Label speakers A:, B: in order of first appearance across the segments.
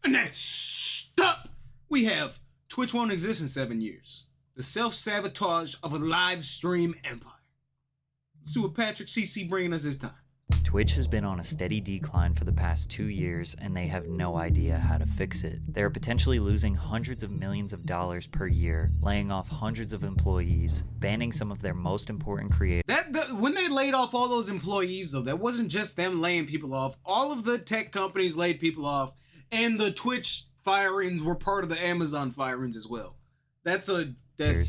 A: Next up, we have Twitch won't exist in 7 years. The self-sabotage of a live stream empire. Let's see what Patrick CC bringing us this time.
B: Twitch has been on a steady decline for the past 2 years, and they have no idea how to fix it. They are potentially losing hundreds of millions of dollars per year, laying off hundreds of employees, banning some of their most important creators.
A: When they laid off all those employees, though, that wasn't just them laying people off. All of the tech companies laid people off, and the Twitch firings were part of the Amazon firings as well. That's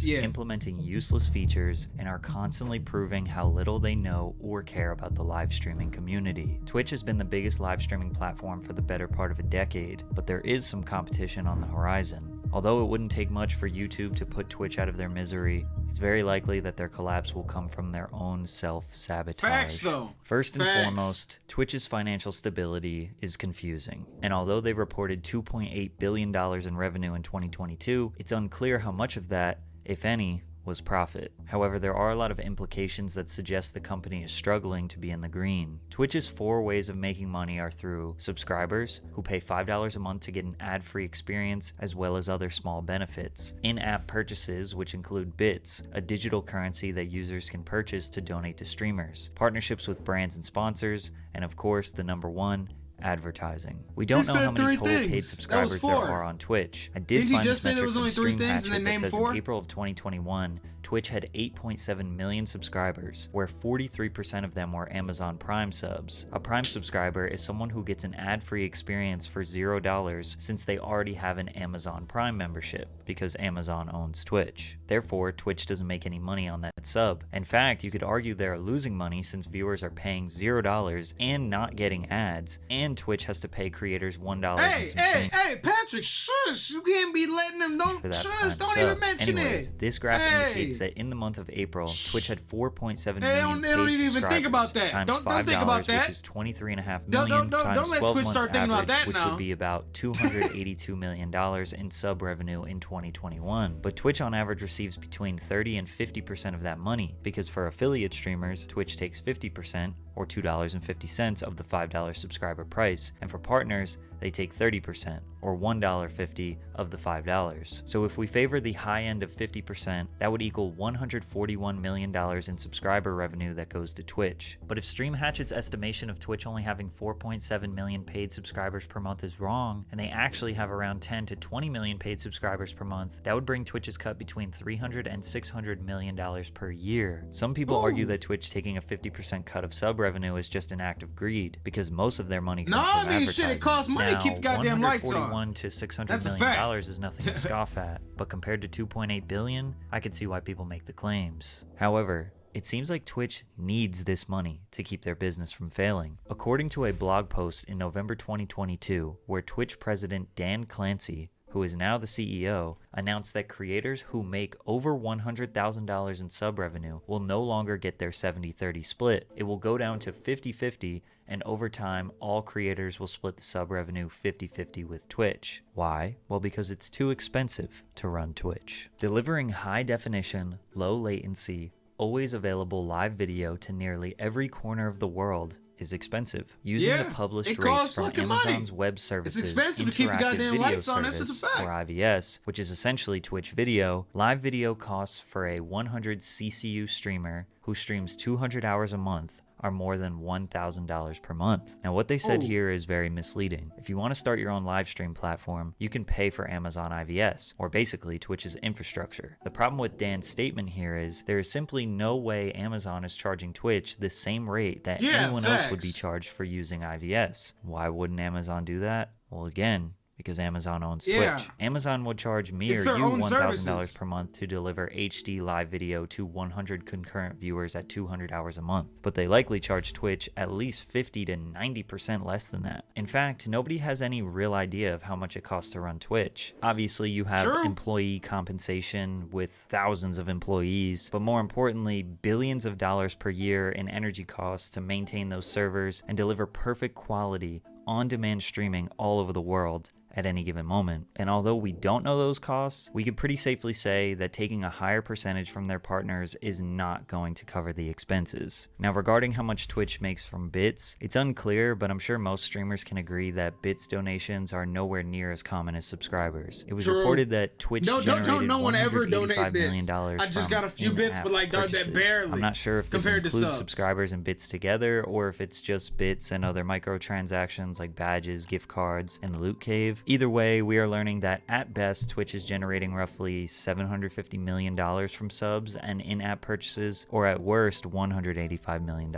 B: implementing useless features and are constantly proving how little they know or care about the live streaming community. Twitch has been the biggest live streaming platform for the better part of a decade, but there is some competition on the horizon. Although it wouldn't take much for YouTube to put Twitch out of their misery, it's very likely that their collapse will come from their own self-sabotage.
A: Facts, though.
B: First and foremost, Twitch's financial stability is confusing. And although they reported $2.8 billion in revenue in 2022, it's unclear how much of that, if any, was profit. However, there are a lot of implications that suggest the company is struggling to be in the green. Twitch's 4 ways of making money are through subscribers, who pay $5 a month to get an ad-free experience, as well as other small benefits. In-app purchases, which include bits, a digital currency that users can purchase to donate to streamers. Partnerships with brands and sponsors, and of course, the number one, advertising. We don't know how many total paid subscribers there are on Twitch. I did find this metric from Stream Hatchet that says in April of 2021, Twitch had 8.7 million subscribers, where 43% of them were Amazon Prime subs. A Prime subscriber is someone who gets an ad-free experience for $0 since they already have an Amazon Prime membership, because Amazon owns Twitch. Therefore, Twitch doesn't make any money on that sub. In fact, you could argue they are losing money since viewers are paying $0 and not getting ads, and Twitch has to pay creators $1 and some change.
A: Hey, Patrick, shush! You can't be letting them don't even mention it.
B: This graph indicates that in the month of April, Twitch had 4.7 million paid
A: don't even think about that.
B: times
A: Don't
B: $5,
A: think about that.
B: which is $23.5 million times 12 months average, which would be about $282 million in sub revenue in 2021. But Twitch on average receives between 30 and 50% of that money, because for affiliate streamers, Twitch takes 50%, or $2.50 of the $5 subscriber price, and for partners, they take 30%, or $1.50 of the $5. So if we favor the high end of 50%, that would equal $141 million in subscriber revenue that goes to Twitch. But if Stream Hatchet's estimation of Twitch only having 4.7 million paid subscribers per month is wrong, and they actually have around 10 to 20 million paid subscribers per month, that would bring Twitch's cut between $300 and $600 million per year. Some people argue that Twitch taking a 50% cut of sub revenue is just an act of greed, because most of their money comes from advertising.
A: It costs money to keep the goddamn lights on.
B: $141 to $600 million is nothing to scoff at, but compared to $2.8 billion, I could see why people make the claims. However, it seems like Twitch needs this money to keep their business from failing. According to a blog post in November 2022, where Twitch president Dan Clancy, who is now the CEO, announced that creators who make over $100,000 in sub revenue will no longer get their 70-30 split. It will go down to 50-50, and over time, all creators will split the sub revenue 50-50 with Twitch. Why? Well, because it's too expensive to run Twitch. Delivering high definition, low latency, always available live video to nearly every corner of the world is expensive. Using the published rates from Amazon's Web Services Interactive Video Service, or IVS, which is essentially Twitch Video, live video costs for a 100 CCU streamer who streams 200 hours a month are more than $1,000 per month. Now, what they said here is very misleading. If you want to start your own live stream platform, you can pay for Amazon IVS, or basically Twitch's infrastructure. The problem with Dan's statement here is there is simply no way Amazon is charging Twitch the same rate that anyone else would be charged for using IVS. Why wouldn't Amazon do that? Well, again, because Amazon owns Twitch. Amazon would charge me or you $1,000 per month to deliver HD live video to 100 concurrent viewers at 200 hours a month. But they likely charge Twitch at least 50 to 90% less than that. In fact, nobody has any real idea of how much it costs to run Twitch. Obviously, you have employee compensation with thousands of employees, but more importantly, billions of dollars per year in energy costs to maintain those servers and deliver perfect quality on-demand streaming all over the world at any given moment. And although we don't know those costs, we could pretty safely say that taking a higher percentage from their partners is not going to cover the expenses. Now, regarding how much Twitch makes from bits, it's unclear, but I'm sure most streamers can agree that bits donations are nowhere near as common as subscribers. It was reported that Twitch generated
A: no one ever donate
B: $185
A: bits.
B: million
A: I just got a few bits, but like
B: purchases.
A: that barely.
B: I'm not sure if this includes subscribers and bits together, or if it's just bits and other microtransactions like badges, gift cards, and the loot cave. Either way, we are learning that at best, Twitch is generating roughly $750 million from subs and in-app purchases, or at worst, $185 million.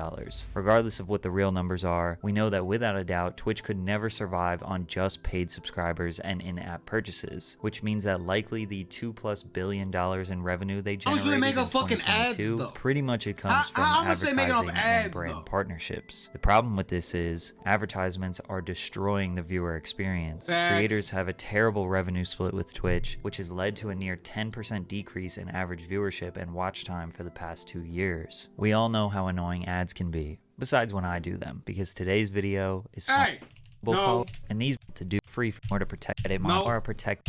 B: Regardless of what the real numbers are, we know that without a doubt, Twitch could never survive on just paid subscribers and in-app purchases, which means that likely the $2+ billion in revenue they generated in 2022, pretty much it comes from advertising and brand partnerships. The problem with this is advertisements are destroying the viewer experience. Creators have a terrible revenue split with Twitch, which has led to a near 10% decrease in average viewership and watch time for the past 2 years. We all know how annoying ads can be, besides when I do them, because today's video is and these to do free for to protect it or protect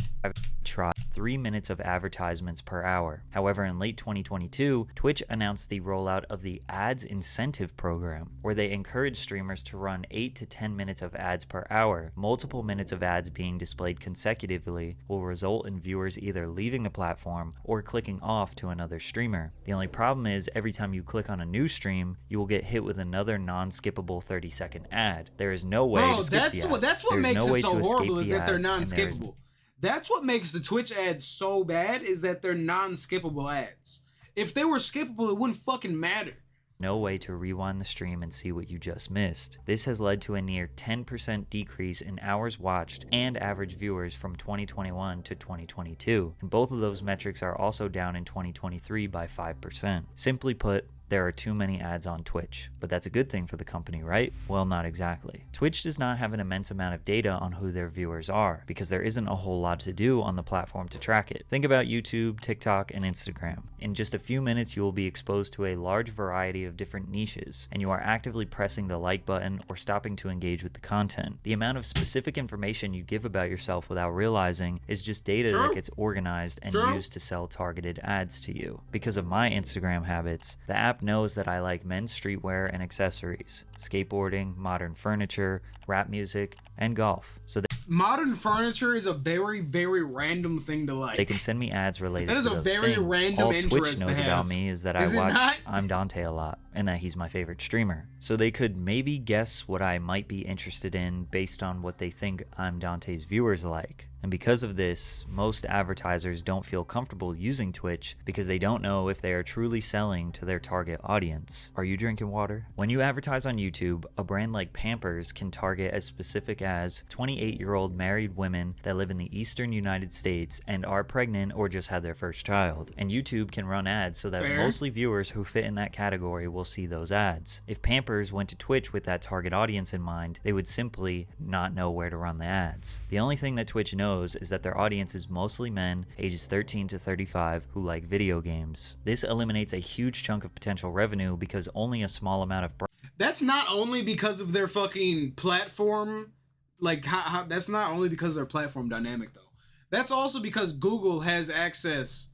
B: try 3 minutes of advertisements per hour. However, in late 2022, Twitch announced the rollout of the Ads Incentive Program, where they encourage streamers to run 8 to 10 minutes of ads per hour. Multiple minutes of ads being displayed consecutively will result in viewers either leaving the platform or clicking off to another streamer. The only problem is every time you click on a new stream, you will get hit with another non-skippable 30-second ad. There is no way to skip the ads.
A: That's what makes it so horrible is that they're non-skippable. That's what makes the Twitch ads so bad is that they're non-skippable ads. If they were skippable, it wouldn't fucking matter.
B: No way to rewind the stream and see what you just missed. This has led to a near 10% decrease in hours watched and average viewers from 2021 to 2022. And both of those metrics are also down in 2023 by 5%. Simply put, there are too many ads on Twitch, but that's a good thing for the company, right? Well, not exactly. Twitch does not have an immense amount of data on who their viewers are, because there isn't a whole lot to do on the platform to track it. Think about YouTube, TikTok, and Instagram. In just a few minutes, you will be exposed to a large variety of different niches, and you are actively pressing the like button or stopping to engage with the content. The amount of specific information you give about yourself without realizing is just data that gets organized and used to sell targeted ads to you. Because of my Instagram habits, the app knows that I like men's streetwear and accessories, skateboarding, modern furniture, rap music, and golf. So
A: modern furniture is a very, very random thing to like.
B: They can send me ads related to those things.
A: That is a very random interest to have.
B: All Twitch knows about me is that I watch I'm Dante a lot, and that he's my favorite streamer. So they could maybe guess what I might be interested in based on what they think I'm Dante's viewers like. And because of this, most advertisers don't feel comfortable using Twitch because they don't know if they are truly selling to their target audience. Are you drinking water? When you advertise on YouTube, a brand like Pampers can target as specific as 28-year-old married women that live in the eastern United States and are pregnant or just had their first child. And YouTube can run ads so that mostly viewers who fit in that category will see those ads. If Pampers went to Twitch with that target audience in mind, they would simply not know where to run the ads. The only thing that Twitch knows is that their audience is mostly men ages 13 to 35 who like video games. This eliminates a huge chunk of potential revenue because only a small amount of
A: that's not only because of their fucking platform, like that's not only because of their platform dynamic though. That's also because Google has access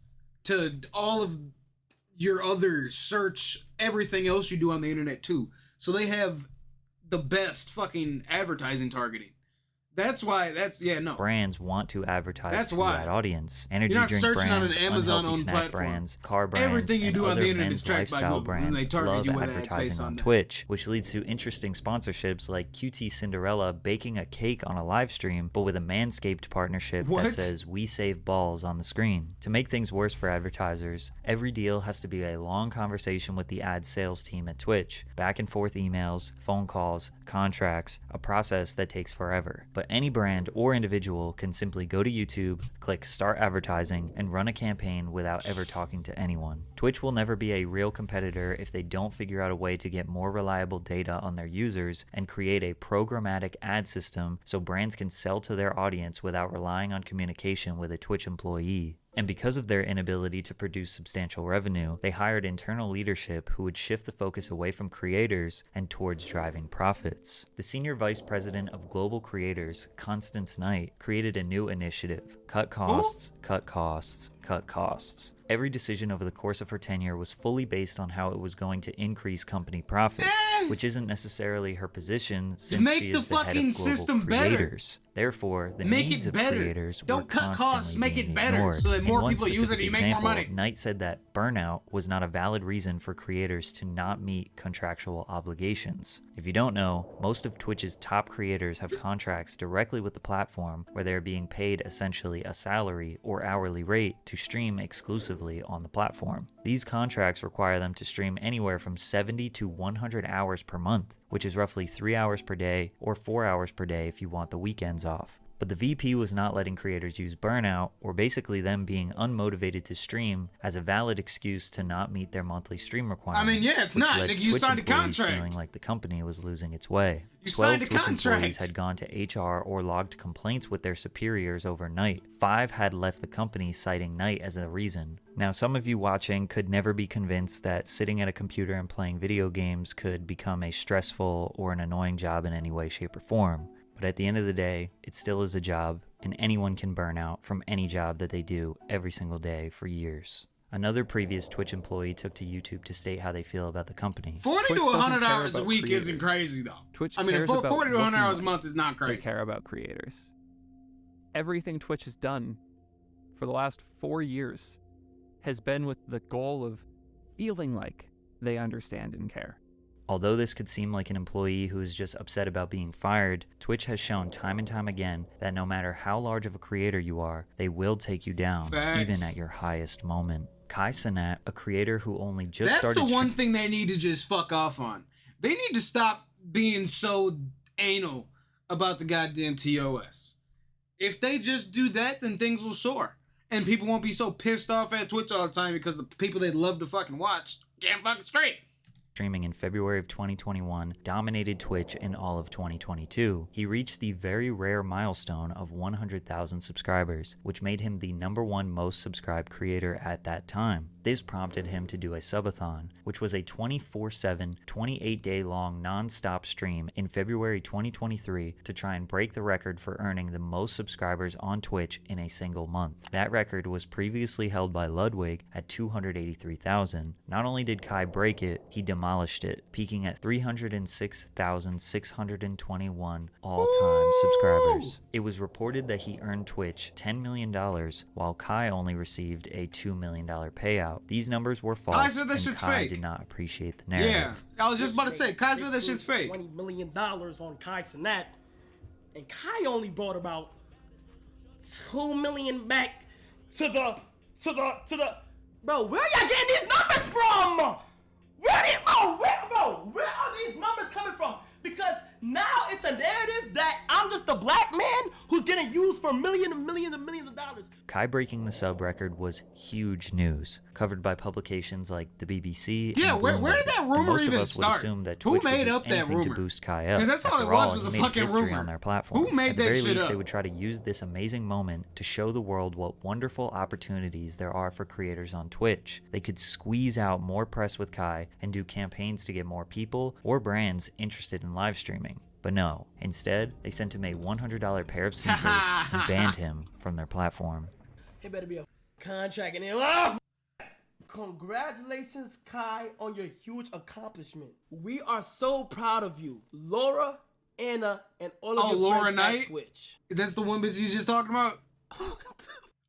A: to all of your other search, everything else you do on the internet too. So they have the best fucking advertising targeting. That's why. Brands
B: want to advertise to that audience. Energy drink
A: searching
B: brands,
A: on an Amazon
B: unhealthy snack
A: platform.
B: Brands, car brands,
A: everything you
B: and
A: do on
B: other
A: the internet
B: men's
A: is tracked by
B: lifestyle
A: Google, and
B: brands
A: they target
B: love
A: you with
B: advertising
A: ads
B: on
A: on
B: Twitch, which leads to interesting sponsorships like QT Cinderella baking a cake on a live stream, but with a Manscaped partnership that says "We save balls" on the screen. To make things worse for advertisers, every deal has to be a long conversation with the ad sales team at Twitch, back and forth emails, phone calls, contracts, a process that takes forever. But any brand or individual can simply go to YouTube, click start advertising, and run a campaign without ever talking to anyone. Twitch will never be a real competitor if they don't figure out a way to get more reliable data on their users and create a programmatic ad system so brands can sell to their audience without relying on communication with a Twitch employee. And because of their inability to produce substantial revenue, they hired internal leadership who would shift the focus away from creators and towards driving profits. The senior vice president of global creators, Constance Knight, created a new initiative: cut costs, cut costs, cut costs. Every decision over the course of her tenure was fully based on how it was going to increase company profits, which isn't necessarily her position since she is the head of global creators. Therefore, the needs of creators were constantly being ignored.
A: So that more
B: In one
A: people use it,
B: specific
A: you make more
B: example,
A: money.
B: Knight said that burnout was not a valid reason for creators to not meet contractual obligations. If you don't know, most of Twitch's top creators have contracts directly with the platform where they are being paid essentially a salary or hourly rate to stream exclusively on the platform. These contracts require them to stream anywhere from 70 to 100 hours per month, which is roughly 3 hours per day or 4 hours per day if you want the weekends off. But the VP was not letting creators use burnout, or basically them being unmotivated to stream, as a valid excuse to not meet their monthly stream requirements.
A: I mean, yeah, it's
B: which
A: not.
B: led
A: Nigga,
B: to
A: you
B: Twitch
A: signed a
B: employees
A: contract.
B: feeling like the company was losing its way.
A: You
B: 12
A: signed a
B: Twitch
A: contract.
B: employees had gone to HR or logged complaints with their superiors overnight. 5 had left the company citing Knight as a reason. Now, some of you watching could never be convinced that sitting at a computer and playing video games could become a stressful or an annoying job in any way, shape, or form. But at the end of the day, it still is a job, and anyone can burn out from any job that they do every single day for years. Another previous Twitch employee took to YouTube to state how they feel about the company.
A: 40
C: Twitch
A: to
C: doesn't
A: 100
C: care
A: hours a
C: about
A: week isn't
C: creators.
A: crazy, though.
C: Twitch
A: I mean,
C: cares
A: 40
C: about
A: to 100 hours a
C: looking
A: month is not
C: They
A: crazy.
C: care about creators. Everything Twitch has done for the last 4 years has been with the goal of feeling like they understand and care.
B: Although this could seem like an employee who is just upset about being fired, Twitch has shown time and time again that no matter how large of a creator you are, they will take you down,
A: Facts.
B: even at your highest moment. Kai Cenat, a creator who only just
A: That's
B: started
A: the one thing they need to just fuck off on. They need to stop being so anal about the goddamn TOS. If they just do that, then things will soar. And people won't be so pissed off at Twitch all the time because the people they love to fucking watch can't fucking straight.
B: streaming in February of 2021 dominated Twitch in all of 2022. He reached the very rare milestone of 100,000 subscribers, which made him the #1 most subscribed creator at that time. This prompted him to do a subathon, which was a 24/7, 28-day-long non-stop stream in February 2023 to try and break the record for earning the most subscribers on Twitch in a single month. That record was previously held by Ludwig at 283,000. Not only did Kai break it, he demolished it, peaking at 306,621 all-time subscribers. It was reported that he earned Twitch $10 million, while Kai only received a $2 million payout. These numbers were false,
A: Kai said that
B: and
A: shit's
B: Kai
A: fake.
B: did not appreciate the narrative.
A: Yeah, I was just about to say, Kai said that shit's fake.
D: $20 million on Kai Cenat, and Kai only brought about $2 million back to the. Bro, where y'all getting these numbers from? Where are these numbers coming from? Because now it's a narrative that I'm just a black man who's getting used for millions and millions of dollars.
B: Kai breaking the sub record was huge news, covered by publications like the BBC.
A: Yeah,
B: and
A: where did
B: Bloomberg.
A: that
B: And
A: rumor
B: most
A: even
B: of us
A: start?
B: would assume that
A: Who
B: Twitch
A: made
B: would do
A: up that
B: anything
A: rumor?
B: to boost Kai up.
A: 'Cause that's all
B: After
A: it was
B: he
A: a
B: made
A: fucking
B: history
A: rumor.
B: on their platform.
A: Who made
B: At the
A: that
B: very
A: shit
B: least,
A: up?
B: they would try to use this amazing moment to show the world what wonderful opportunities there are for creators on Twitch. They could squeeze out more press with Kai and do campaigns to get more people or brands interested in live streaming. But no, instead, they sent him a $100 pair of sneakers and banned him from their platform.
D: It better be a contract in there. Oh! Congratulations, Kai, on your huge accomplishment. We are so proud of you, Laura, Anna, and all of your
A: Laura
D: friends
A: Knight?
D: at Twitch.
A: That's the one bitch you just talking about?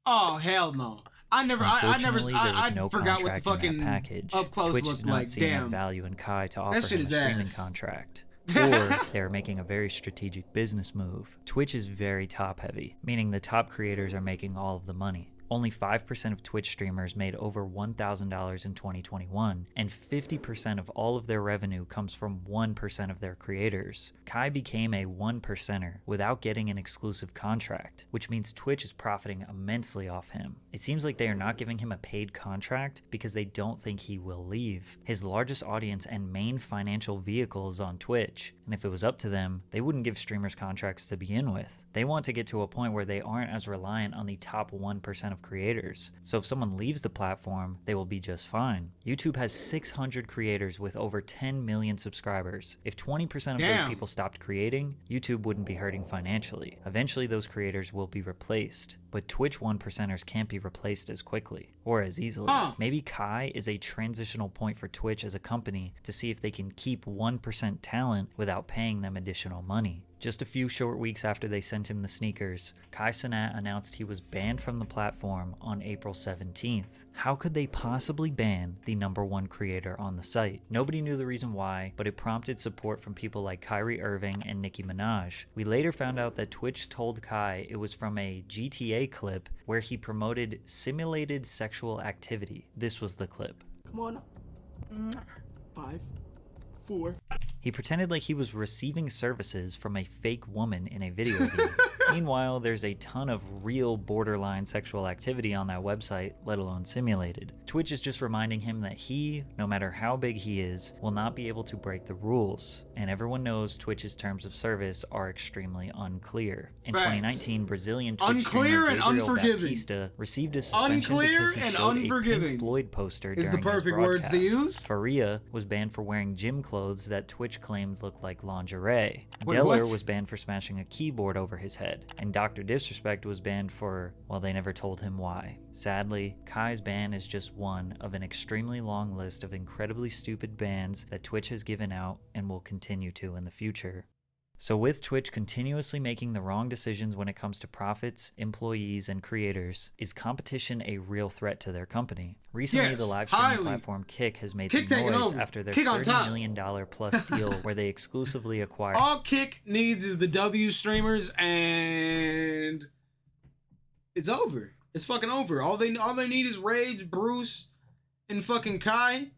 A: Oh, hell no. I
B: Unfortunately, there was no
A: forgot what the
B: contract in
A: fucking
B: that package.
A: up close
B: Twitch
A: looked
B: did not
A: like.
B: see enough
A: Damn.
B: value in Kai to offer
A: shit
B: him a
A: is
B: streaming
A: ass.
B: contract. Or they are making a very strategic business move. Twitch is very top-heavy, meaning the top creators are making all of the money. Only 5% of Twitch streamers made over $1,000 in 2021, and 50% of all of their revenue comes from 1% of their creators. Kai became a 1%er without getting an exclusive contract, which means Twitch is profiting immensely off him. It seems like they are not giving him a paid contract because they don't think he will leave. His largest audience and main financial vehicle is on Twitch, And if it was up to them, they wouldn't give streamers contracts to begin with. They want to get to a point where they aren't as reliant on the top 1% of creators. So if someone leaves the platform, they will be just fine. YouTube has 600 creators with over 10 million subscribers. If 20% of those people stopped creating, YouTube wouldn't be hurting financially. Eventually those creators will be replaced. But Twitch 1%ers can't be replaced as quickly or as easily. Maybe Kai is a transitional point for Twitch as a company to see if they can keep 1% talent without paying them additional money. Just a few short weeks after they sent him the sneakers, Kai Cenat announced he was banned from the platform on April 17th. How could they possibly ban the #1 creator on the site? Nobody knew the reason why, but it prompted support from people like Kyrie Irving and Nicki Minaj. We later found out that Twitch told Kai it was from a GTA clip where he promoted simulated sexual activity. This was the clip.
D: Come on. 5, 4.
B: He pretended like he was receiving services from a fake woman in a video game. Meanwhile, there's a ton of real borderline sexual activity on that website, let alone simulated. Twitch is just reminding him that he, no matter how big he is, will not be able to break the rules. And everyone knows Twitch's terms of service are extremely unclear. In 2019, Brazilian Twitch
A: Unclear
B: streamer
A: and
B: Gabriel
A: unforgiving.
B: Baptista received a suspension
A: Unclear
B: because he
A: and
B: showed a
A: unforgiving
B: Pink Floyd poster
A: is
B: during
A: the perfect
B: his
A: words to
B: broadcast.
A: use.
B: Faria was banned for wearing gym clothes that Twitch claimed looked like lingerie.
A: Wait,
B: Deller
A: what?
B: was banned for smashing a keyboard over his head. And Dr. Disrespect was banned for, well, they never told him why. Sadly, Kai's ban is just one of an extremely long list of incredibly stupid bans that Twitch has given out and will continue to in the future. So with Twitch continuously making the wrong decisions when it comes to profits, employees, and creators, is competition a real threat to their company? Recently,
A: Yes,
B: the live streaming
A: highly.
B: platform Kick has made
A: Kick
B: some
A: taking
B: noise
A: over.
B: after their
A: Kick on
B: $30
A: top.
B: million plus deal where they exclusively acquired
A: All Kick needs is the W streamers, and it's over. It's fucking over. All they need is Rage, Bruce, and fucking Kai,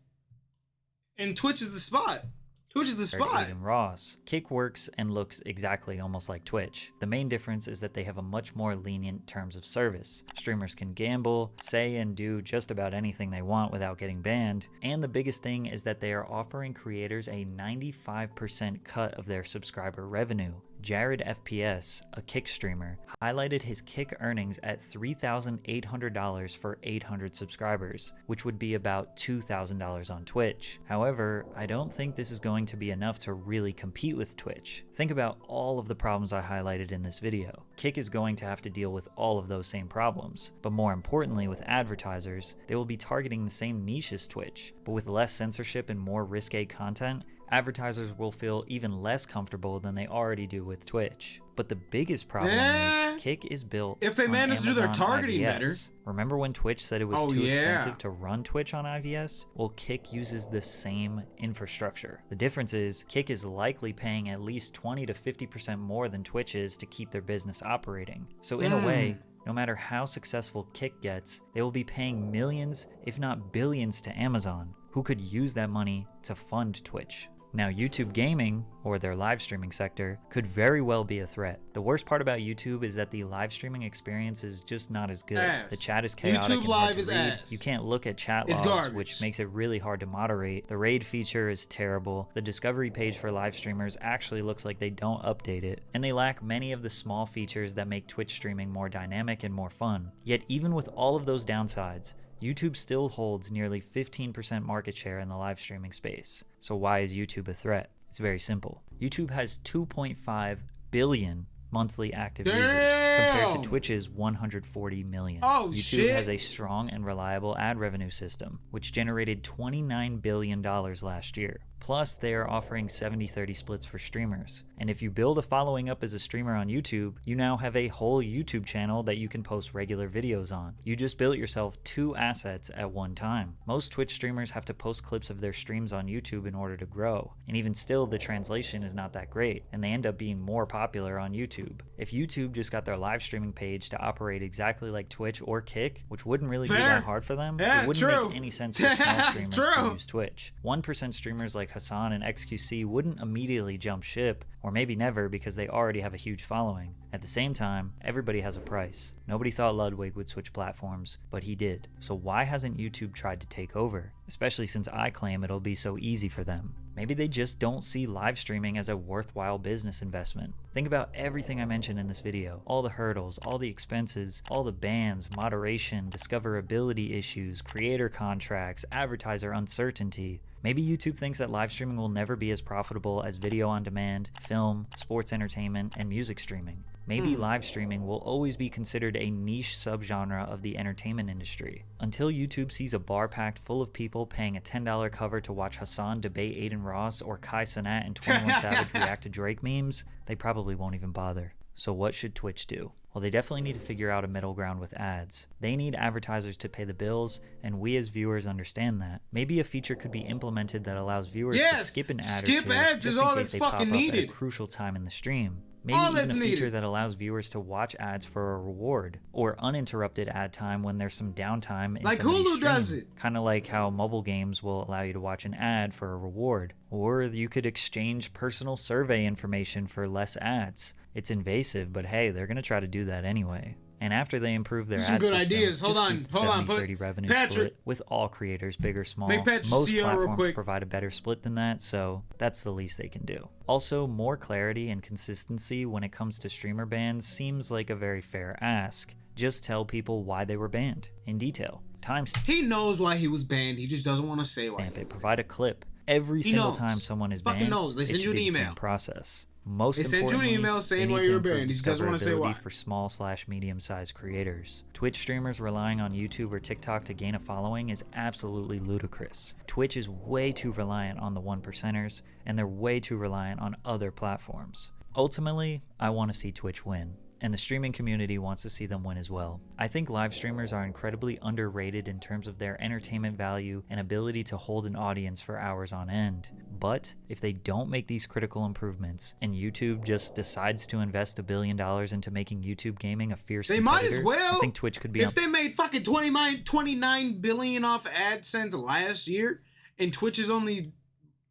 A: and Twitch is the spot. Twitch is the spot.
B: Aiden Ross. Kick works and looks exactly almost like Twitch. The main difference is that they have a much more lenient terms of service. Streamers can gamble, say and do just about anything they want without getting banned, and the biggest thing is that they are offering creators a 95% cut of their subscriber revenue. Jared FPS, a Kick streamer, highlighted his Kick earnings at $3,800 for 800 subscribers, which would be about $2,000 on Twitch. However, I don't think this is going to be enough to really compete with Twitch. Think about all of the problems I highlighted in this video. Kick is going to have to deal with all of those same problems, but more importantly with advertisers, they will be targeting the same niche as Twitch, but with less censorship and more risque content. Advertisers will feel even less comfortable than they already do with Twitch. But the biggest problem is Kick is built
A: if they
B: on
A: manage to do their
B: Amazon
A: targeting
B: IVS.
A: better.
B: Remember when Twitch said it was
A: Oh,
B: too
A: yeah.
B: expensive to run Twitch on IVS? Well, Kick uses the same infrastructure. The difference is Kick is likely paying at least 20 to 50% more than Twitch is to keep their business operating. So in a way, no matter how successful Kick gets, they will be paying millions, if not billions, to Amazon, who could use that money to fund Twitch. Now, YouTube gaming, or their live streaming sector, could very well be a threat. The worst part about YouTube is that the live streaming experience is just not as good.
A: Ass.
B: The chat is chaotic
A: YouTube
B: and
A: Live
B: hard to
A: is
B: read.
A: ass.
B: You can't look at chat
A: It's
B: logs,
A: garbage.
B: which makes it really hard to moderate. The raid feature is terrible. The discovery page for live streamers actually looks like they don't update it. And they lack many of the small features that make Twitch streaming more dynamic and more fun. Yet even with all of those downsides, YouTube still holds nearly 15% market share in the live streaming space. So why is YouTube a threat? It's very simple. YouTube has 2.5 billion monthly active users compared to Twitch's 140 million.
A: Oh,
B: YouTube
A: shit.
B: has a strong and reliable ad revenue system, which generated $29 billion last year. Plus, they are offering 70-30 splits for streamers. And if you build a following up as a streamer on YouTube, you now have a whole YouTube channel that you can post regular videos on. You just built yourself 2 assets at one time. Most Twitch streamers have to post clips of their streams on YouTube in order to grow. And even still, the translation is not that great, and they end up being more popular on YouTube. If YouTube just got their live streaming page to operate exactly like Twitch or Kick, which wouldn't really be that hard for them,
A: Yeah,
B: it wouldn't
A: true.
B: make any sense for small streamers to
A: True.
B: use Twitch. 1% streamers like Hassan and XQC wouldn't immediately jump ship, or maybe never because they already have a huge following. At the same time, everybody has a price. Nobody thought Ludwig would switch platforms, but he did. So why hasn't YouTube tried to take over? Especially since I claim it'll be so easy for them. Maybe they just don't see live streaming as a worthwhile business investment. Think about everything I mentioned in this video. All the hurdles, all the expenses, all the bans, moderation, discoverability issues, creator contracts, advertiser uncertainty. Maybe YouTube thinks that live streaming will never be as profitable as video on demand, film, sports entertainment, and music streaming. Maybe live streaming will always be considered a niche subgenre of the entertainment industry. Until YouTube sees a bar packed full of people paying a $10 cover to watch Hassan debate Aiden Ross or Kai Cenat and 21 Savage react to Drake memes, they probably won't even bother. So what should Twitch do? Well, they definitely need to figure out a middle ground with ads. They need advertisers to pay the bills, and we as viewers understand that. Maybe a feature could be implemented that allows viewers to skip an ad or two,
A: ads
B: just
A: is
B: in
A: all
B: case
A: that's
B: they pop
A: fucking
B: up
A: needed.
B: at a crucial time in the stream. Maybe
A: All
B: even
A: that's
B: a feature
A: needed.
B: that allows viewers to watch ads for a reward, or uninterrupted ad time when there's some downtime in
A: Like
B: somebody's
A: Hulu does
B: stream.
A: it.
B: Kind of like how mobile games will allow you to watch an ad for a reward. Or you could exchange personal survey information for less ads. It's invasive, but hey, they're going to try to do that anyway. And after they improve their
A: Some
B: ad
A: good
B: system,
A: ideas. Hold
B: just
A: on,
B: keep the
A: hold on,
B: 70-30 revenue
A: Patrick.
B: split with all creators, big or small.
A: Make Patrick
B: Most
A: see real
B: platforms
A: quick.
B: provide a better split than that, so that's the least they can do. Also, more clarity and consistency when it comes to streamer bans seems like a very fair ask. Just tell people why they were banned, in detail. Timestamp
A: He knows why he was banned. He just doesn't want to say why.
B: it. Provide a clip. Every single
A: knows.
B: time someone is
A: Fucking
B: banned,
A: knows. They
B: it
A: send
B: should
A: you an
B: be the
A: email.
B: same process. Most
A: They send you an
B: importantly,
A: email saying
B: they
A: why
B: need
A: you
B: to
A: were
B: improve
A: banned. He just doesn't wanna say
B: discoverability
A: why.
B: for small/medium-sized creators. Twitch streamers relying on YouTube or TikTok to gain a following is absolutely ludicrous. Twitch is way too reliant on the 1%ers, and they're way too reliant on other platforms. Ultimately, I want to see Twitch win, and the streaming community wants to see them win as well. I think live streamers are incredibly underrated in terms of their entertainment value and ability to hold an audience for hours on end. But if they don't make these critical improvements, and YouTube just decides to invest $1 billion into making YouTube gaming a fierce
A: They might
B: competitor,
A: as well.
B: I think Twitch could be
A: If they made fucking 29 billion off AdSense last year, and Twitch is only,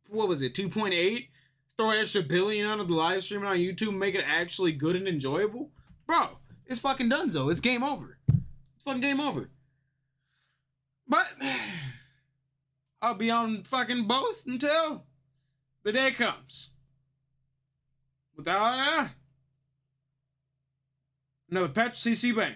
A: what was it, 2.8? Throw an extra billion on the live streaming on YouTube and make it actually good and enjoyable? Bro, it's fucking donezo. It's game over. It's fucking game over. But I'll be on fucking both until the day comes. Without another Patch CC banger.